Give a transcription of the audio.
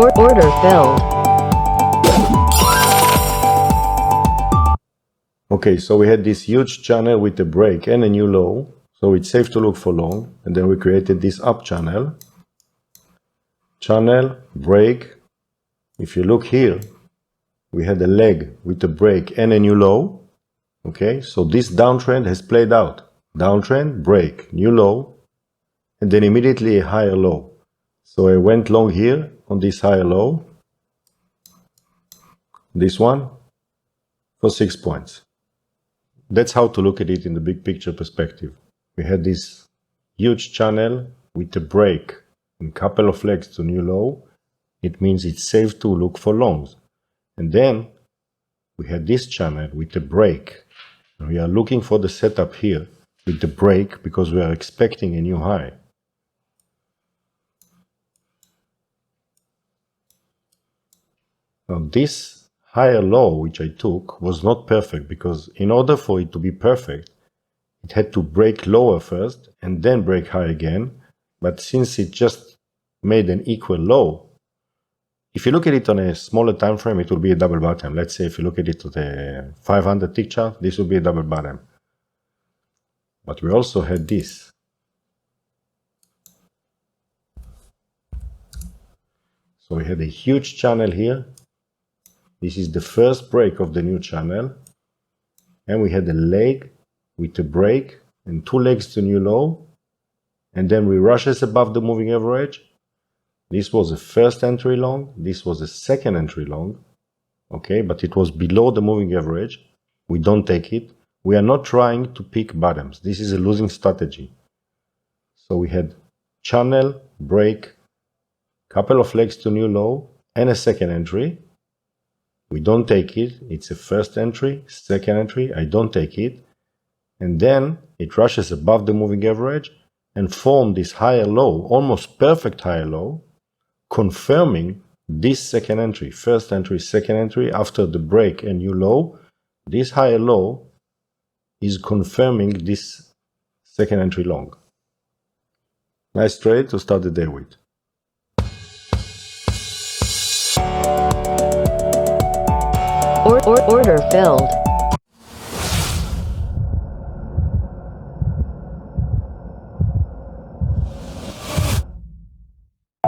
Order filled. Okay, so we had this huge channel with a break and a new low, so it's safe to look for long. And then we created this up channel, break. If you look here, we had a leg with a break and a new low. Okay, so this downtrend has played out. Downtrend, break, new low, and then immediately a higher low. So I went long here on this higher low, this one, for 6 points. That's how to look at it in the big picture perspective. We had this huge channel with a break and couple of legs to new low. It means it's safe to look for longs. And then we had this channel with a break. And we are looking for the setup here with the break because we are expecting a new high. Now this higher low which I took was not perfect because in order for it to be perfect, it had to break lower first and then break high again. But since it just made an equal low, if you look at it on a smaller time frame, it will be a double bottom. Let's say if you look at it to the 500 tick chart, this will be a double bottom. But we also had this. So we had a huge channel here. This is the first break of the new channel. And we had a leg with a break and two legs to new low. And then we rushes above the moving average. This was a first entry long. This was a second entry long. Okay, but it was below the moving average. We don't take it. We are not trying to pick bottoms. This is a losing strategy. So we had channel, break, couple of legs to new low, and a second entry. We don't take it. It's a first entry, second entry. I don't take it. And then it rushes above the moving average and form this higher low, almost perfect higher low, confirming this second entry, first entry, second entry after the break and new low. This higher low is confirming this second entry long. Nice trade to start the day with. Order filled.